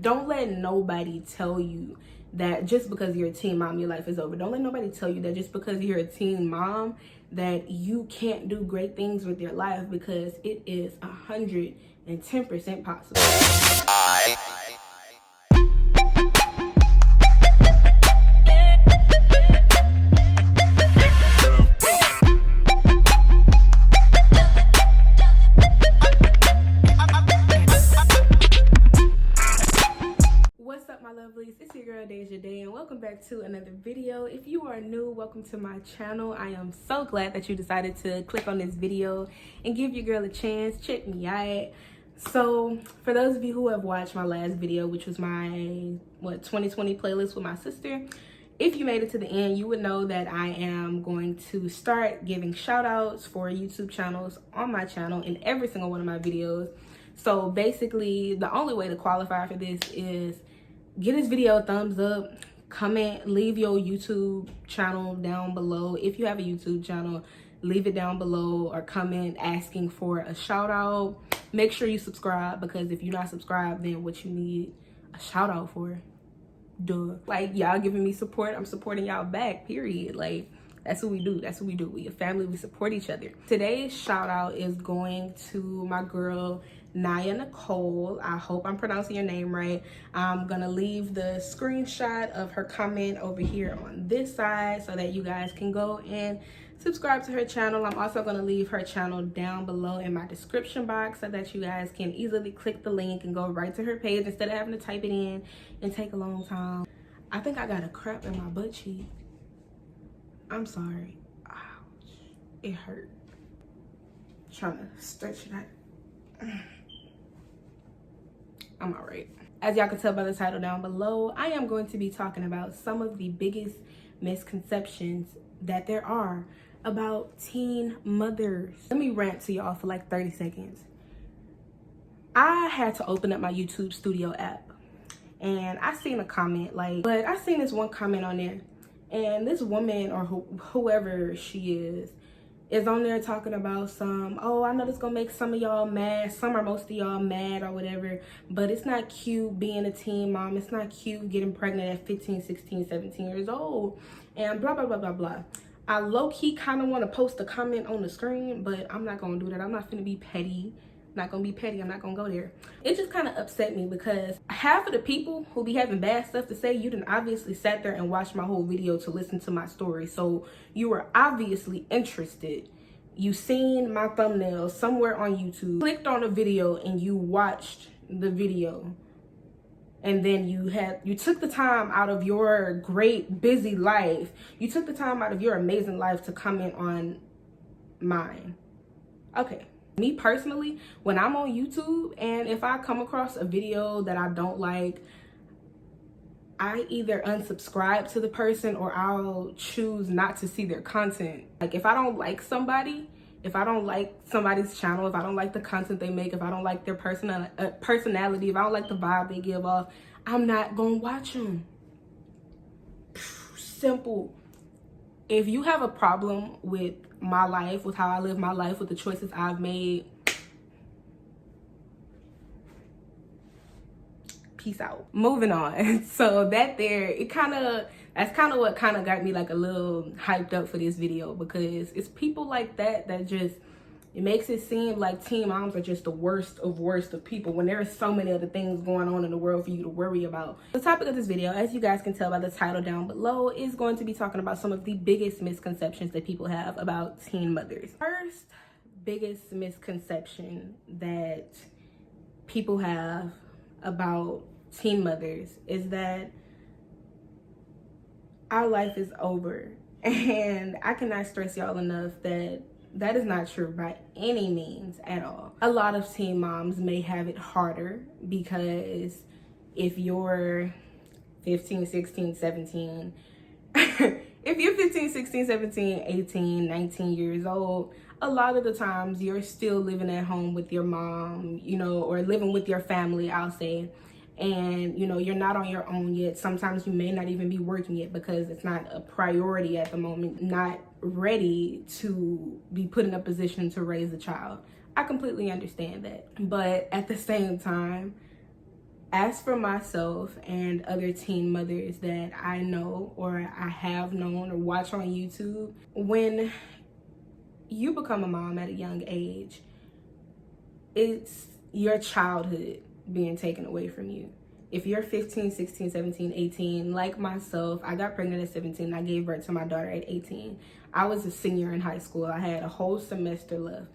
Don't let nobody tell you that just because you're a teen mom, your life is over. Don't let nobody tell you that just because you're a teen mom, that you can't do great things with your life, because it is 110% possible. What's up, my lovelies? It's your girl Deja Day, and welcome back to another video. If you are new, welcome to my channel. I am so glad that you decided to click on this video and give your girl a chance. Check me out. So for those of you who have watched my last video, which was my 2020 playlist with my sister, if you made it to the end, you would know that I am going to start giving shout outs for YouTube channels on my channel in every single one of my videos. So basically, the only way to qualify for this is give this video a thumbs up, comment, leave your YouTube channel down below. If you have a YouTube channel, leave it down below, or comment asking for a shout out. Make sure you subscribe, because if you're not subscribed, then what you need a shout out for? Duh. Like, y'all giving me support, I'm supporting y'all back, period. Like, that's what we do. That's what we do. We a family, we support each other. Today's shout out is going to my girl Nyiiaa Nicole. I hope I'm pronouncing your name right. I'm gonna leave the screenshot of her comment over here on this side so that you guys can go and subscribe to her channel. I'm also gonna leave her channel down below in my description box so that you guys can easily click the link and go right to her page instead of having to type it in and take a long time. I think I got a cramp in my butt cheek. I'm sorry. Ouch. It hurt. Trying to stretch it out. I'm all right. As y'all can tell by the title down below, I am going to be talking about some of the biggest misconceptions that there are about teen mothers. Let me rant to y'all for like 30 seconds. I had to open up my YouTube Studio app, and I seen a comment, but I seen this one comment on there, and this woman, or whoever she is on there talking about oh, I know this gonna make some of y'all mad, some or most of y'all mad or whatever, but it's not cute being a teen mom. It's not cute getting pregnant at 15, 16, 17 years old, and blah, blah, blah, blah, blah. I low-key kind of want to post a comment on the screen, but I'm not gonna do that. I'm not gonna be petty. I'm not gonna be petty. I'm not gonna go there. It just kind of upset me, because half of the people who be having bad stuff to say, you didn't obviously sat there and watched my whole video to listen to my story, so you were obviously interested. You seen my thumbnail somewhere on YouTube, clicked on a video, and you watched the video, and then you took the time out of your great busy life, you took the time out of your amazing life to comment on mine. Okay. Me personally, when I'm on YouTube and if I come across a video that I don't like, I either unsubscribe to the person or I'll choose not to see their content. Like, if I don't like somebody, if I don't like somebody's channel, if I don't like the content they make, if I don't like their personality, if I don't like the vibe they give off, I'm not gonna watch them. Simple. If you have a problem with my life, with how I live my life, with the choices I've made, peace out. Moving on. So that's kind of what got me like a little hyped up for this video, because it's people like that just, it makes it seem like teen moms are just the worst of people, when there are so many other things going on in the world for you to worry about. The topic of this video, as you guys can tell by the title down below, is going to be talking about some of the biggest misconceptions that people have about teen mothers. First biggest misconception that people have about teen mothers is that our life is over. And I cannot stress y'all enough that that is not true by any means at all. A lot of teen moms may have it harder, because if you're 15, 16, 17, if you're 15, 16, 17, 18, 19 years old, a lot of the times you're still living at home with your mom, or living with your family, I'll say. And you're not on your own yet. Sometimes you may not even be working yet, because it's not a priority at the moment, not ready to be put in a position to raise a child. I completely understand that. But at the same time, As for myself and other teen mothers that I know or I have known or watch on YouTube, when you become a mom at a young age, it's your childhood being taken away from you. If you're 15, 16, 17, 18, like myself, I got pregnant at 17. I gave birth to my daughter at 18. I was a senior in high school. I had a whole semester left.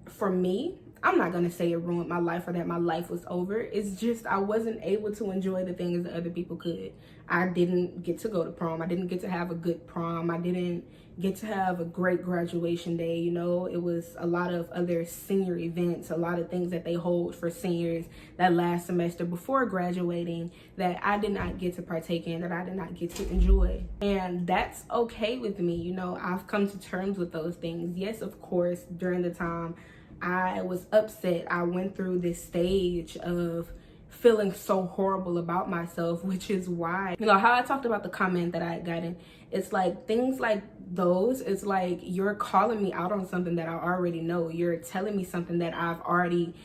For me, I'm not gonna say it ruined my life or that my life was over. It's just I wasn't able to enjoy the things that other people could. I didn't get to go to prom. I didn't get to have a good prom. I didn't get to have a great graduation day. You know, it was a lot of other senior events, a lot of things that they hold for seniors that last semester before graduating that I did not get to partake in, that I did not get to enjoy. And that's okay with me. You know, I've come to terms with those things. Yes, of course, during the time I was upset. I went through this stage of feeling so horrible about myself, which is why, you know, how I talked about the comment that I had gotten, it's like things like those, it's like you're calling me out on something that I already know. You're telling me something that I've already,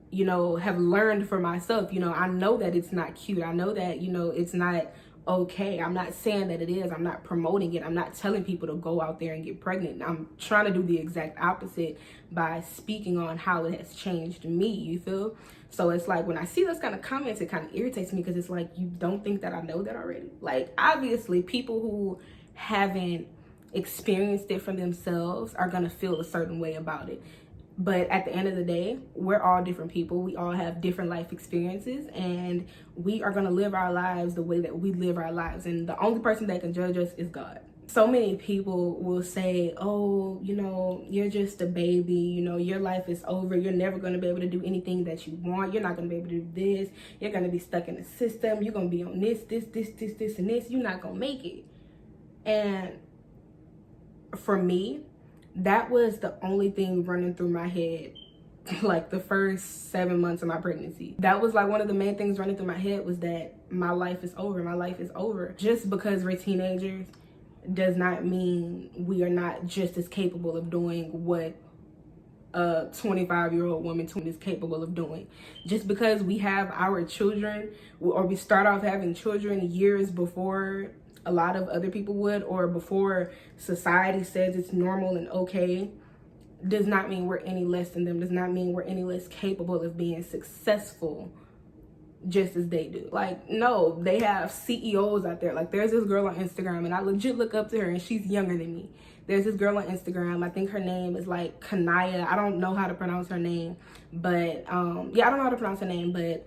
you know, have learned for myself. You know, I know that it's not cute. I know that, you know, it's not okay. I'm not saying that it is. I'm not promoting it. I'm not telling people to go out there and get pregnant. I'm trying to do the exact opposite by speaking on how it has changed me, you feel? So it's like when I see those kind of comments, it kind of irritates me because it's like, you don't think that I know that already? Like, obviously, people who haven't experienced it for themselves are going to feel a certain way about it. But at the end of the day, we're all different people. We all have different life experiences, and we are going to live our lives the way that we live our lives. And the only person that can judge us is God. So many people will say, oh, you know, you're just a baby. You know, your life is over. You're never going to be able to do anything that you want. You're not going to be able to do this. You're going to be stuck in the system. You're going to be on this, and this. You're not going to make it. And for me, that was the only thing running through my head like the first 7 months of my pregnancy. That was like one of the main things running through my head, was that my life is over. My life is over. Just because we're teenagers does not mean we are not just as capable of doing what a 25-year-old woman is capable of doing. Just because we have our children, or we start off having children years before a lot of other people would, or before society says it's normal and okay, does not mean we're any less than them. Does not mean we're any less capable of being successful just as they do. Like, no, they have CEOs out there. Like, there's this girl on Instagram, and I legit look up to her, and she's younger than me. There's this girl on Instagram, I think her name is like Nyiiaa. I don't know how to pronounce her name, but yeah, I don't know how to pronounce her name, but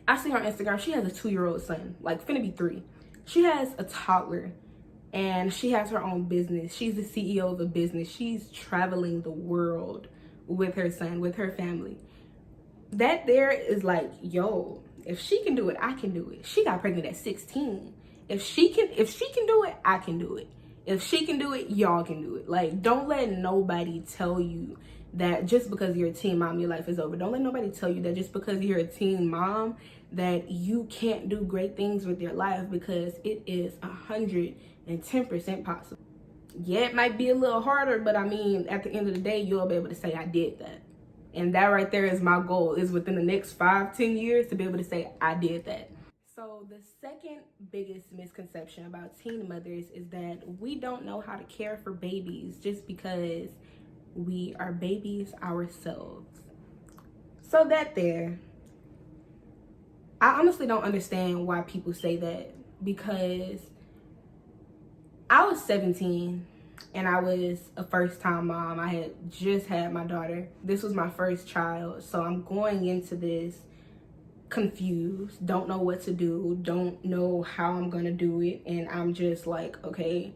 I see her on Instagram. She has a 2-year-old son, like finna be 3. She has a toddler, and she has her own business. She's the CEO of a business. She's traveling the world with her son, with her family. That there is like, yo, if she can do it, I can do it. She got pregnant at 16. If she can do it, I can do it. If she can do it, y'all can do it. Like, don't let nobody tell you that just because you're a teen mom, your life is over. Don't let nobody tell you that just because you're a teen mom, that you can't do great things with your life, because it is 110% possible. Yeah, it might be a little harder, but I mean, at the end of the day, you'll be able to say, I did that. And that right there is my goal, is within the next 5-10 years to be able to say, I did that. So the second biggest misconception about teen mothers is that we don't know how to care for babies just because we are babies ourselves. So that there, I honestly don't understand why people say that, because I was 17 and I was a first-time mom. I had just had my daughter. This was my first child, so I'm going into this confused, don't know what to do, don't know how I'm gonna do it, and I'm just like, okay,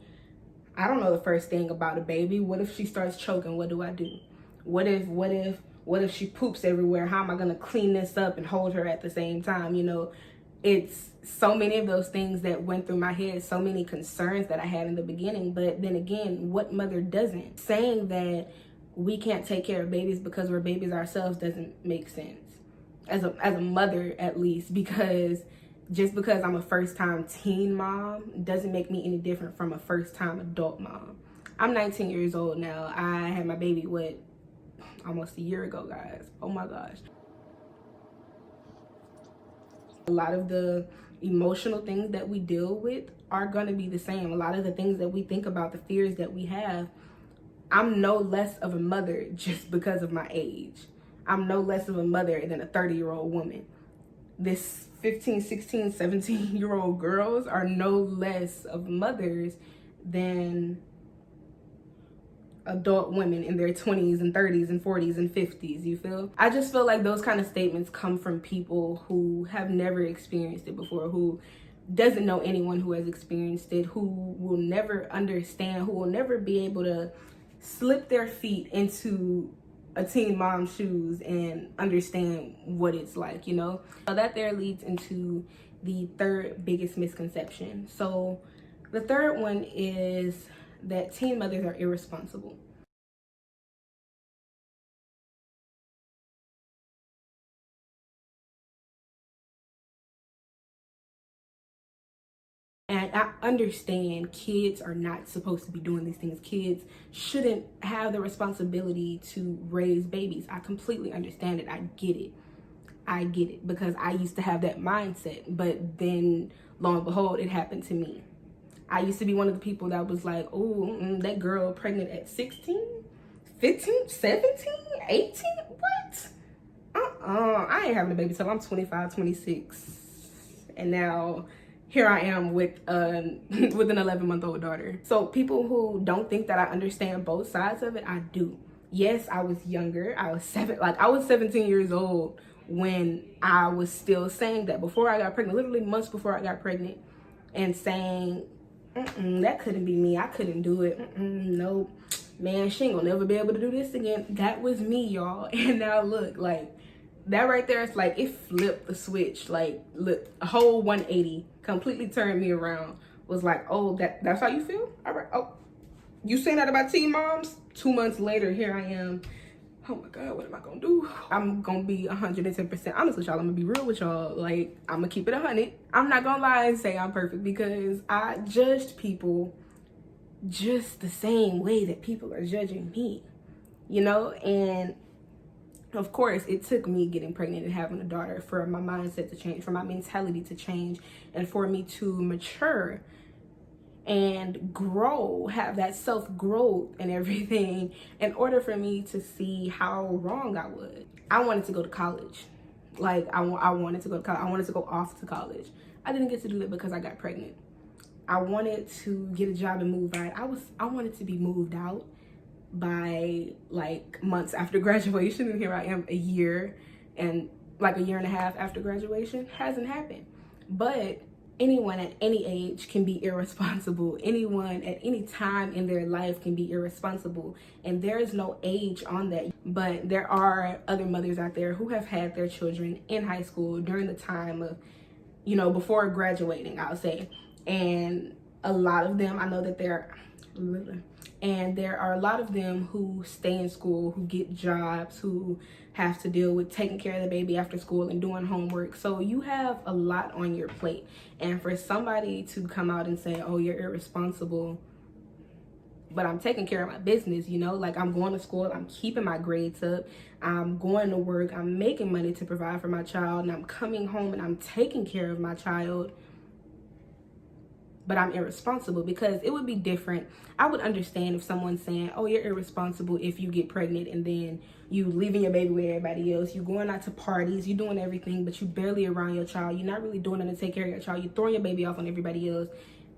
I don't know the first thing about a baby. What if she starts choking? What do I do? What if she poops everywhere? How am I gonna clean this up and hold her at the same time? You know, it's so many of those things that went through my head, so many concerns that I had in the beginning. But then again, what mother doesn't? Saying that we can't take care of babies because we're babies ourselves doesn't make sense. As a mother, at least, because just because I'm a first-time teen mom doesn't make me any different from a first-time adult mom. I'm 19 years old now. I had my baby, almost a year ago, guys. Oh my gosh. A lot of the emotional things that we deal with are going to be the same. A lot of the things that we think about, the fears that we have. I'm no less of a mother just because of my age. I'm no less of a mother than a 30-year-old woman. This 15, 16, 17-year-old girls are no less of mothers than adult women in their 20s and 30s and 40s and 50s, you feel? I just feel like those kind of statements come from people who have never experienced it before, who doesn't know anyone who has experienced it, who will never understand, who will never be able to slip their feet into a teen mom's shoes and understand what it's like, you know? So that there leads into the third biggest misconception. So the third one is that teen mothers are irresponsible. And I understand kids are not supposed to be doing these things. Kids shouldn't have the responsibility to raise babies. I completely understand it. I get it. I get it because I used to have that mindset. But then, lo and behold, it happened to me. I used to be one of the people that was like, oh, that girl pregnant at 16, 15, 17, 18? What? I ain't having a baby till I'm 25, 26. And now here I am with with an 11-month-old daughter. So people who don't think that I understand both sides of it, I do. Yes, I was younger. I was 17 years old when I was still saying that before I got pregnant, literally months before I got pregnant, and saying, that couldn't be me. I couldn't do it. Nope. Man, she ain't gonna never be able to do this again. That was me, y'all. And now look, like, that right there, it's like it flipped the switch. Like, look, a whole 180 completely turned me around. Was like, oh, that's how you feel? All right. Oh, you saying that about teen moms? 2 months later, here I am. Oh my God, what am I gonna do? I'm gonna be 110% honest with y'all. I'm gonna be real with y'all. Like, I'm gonna keep it 100. I'm not gonna lie and say I'm perfect because I judged people just the same way that people are judging me, you know? And of course, it took me getting pregnant and having a daughter for my mindset to change, for my mentality to change, and for me to mature and grow, have that self-growth and everything in order for me to see how wrong I was. I wanted to go to college. Like, I wanted to go to college. I wanted to go off to college. I didn't get to do that because I got pregnant. I wanted to get a job and move out. I wanted to be moved out by like months after graduation, and here I am a year and a half after graduation. Hasn't happened. But anyone at any age can be irresponsible. Anyone at any time in their life can be irresponsible, and there is no age on that. But there are other mothers out there who have had their children in high school during the time of, you know, before graduating, I'll say. And a lot of them, I know that there are a lot of them who stay in school, who get jobs, who have to deal with taking care of the baby after school and doing homework. So you have a lot on your plate. And for somebody to come out and say, oh, you're irresponsible, but I'm taking care of my business, you know, like I'm going to school, I'm keeping my grades up, I'm going to work, I'm making money to provide for my child, and I'm coming home and I'm taking care of my child, but I'm irresponsible. Because it would be different. I would understand if someone's saying, oh, you're irresponsible if you get pregnant and then you leaving your baby with everybody else, you going out to parties, you doing everything, but you barely around your child, you're not really doing nothing to take care of your child, you throwing your baby off on everybody else.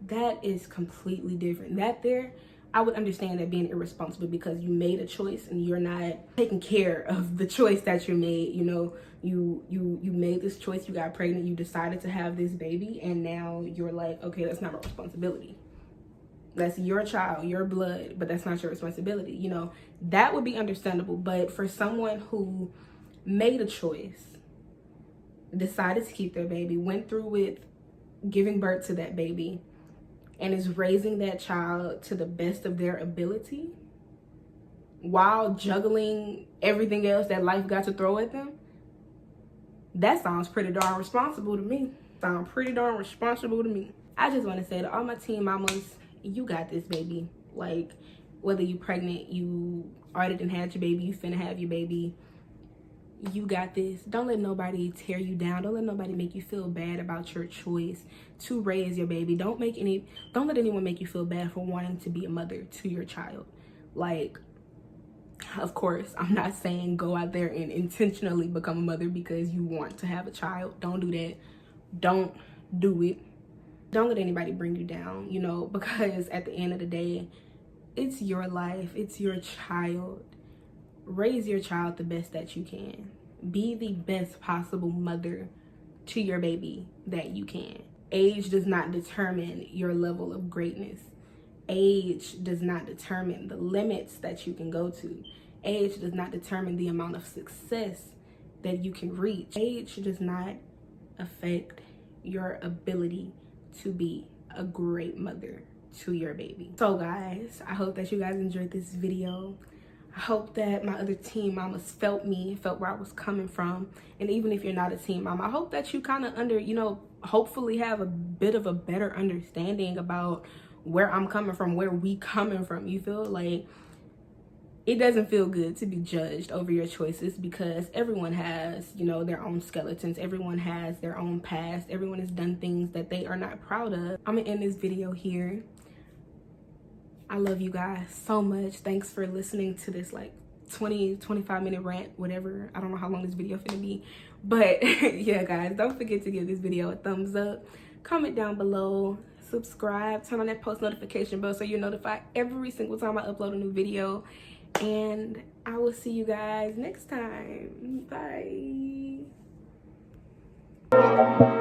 That is completely different. That there, I would understand that being irresponsible because you made a choice and you're not taking care of the choice that you made. You know, you made this choice, you got pregnant, you decided to have this baby, and now you're like, okay, that's not my responsibility. That's your child, your blood, but that's not your responsibility. You know, that would be understandable. But for someone who made a choice, decided to keep their baby, went through with giving birth to that baby, and is raising that child to the best of their ability while juggling everything else that life got to throw at them, that sounds pretty darn responsible to me. I just want to say to all my teen mamas, you got this, baby. Like, whether you pregnant, you already done had your baby, you finna have your baby, You got this. Don't let nobody tear you down. Don't let nobody make you feel bad about your choice to raise your baby. Don't let anyone make you feel bad for wanting to be a mother to your child. Like, of course, I'm not saying go out there and intentionally become a mother because you want to have a child. Don't do that. Don't do it. Don't let anybody bring you down, you know, because at the end of the day, it's your life. It's your child. Raise your child the best that you can. Be the best possible mother to your baby that you can. Age does not determine your level of greatness. Age does not determine the limits that you can go to. Age does not determine the amount of success that you can reach. Age does not affect your ability to be a great mother to your baby. So guys, I hope that you guys enjoyed this video. I hope that my other teen mamas felt where I was coming from. And even if you're not a teen mama, I hope that you kind of hopefully have a bit of a better understanding about where I'm coming from, where we coming from. You feel like it doesn't feel good to be judged over your choices because everyone has, their own skeletons. Everyone has their own past. Everyone has done things that they are not proud of. I'm gonna end this video here. I love you guys so much. Thanks for listening to this like 25 minute rant, whatever. I don't know how long this video is gonna be, but yeah guys, don't forget to give this video a thumbs up, comment down below, subscribe, turn on that post notification bell so you're notified every single time I upload a new video, and I will see you guys next time. Bye.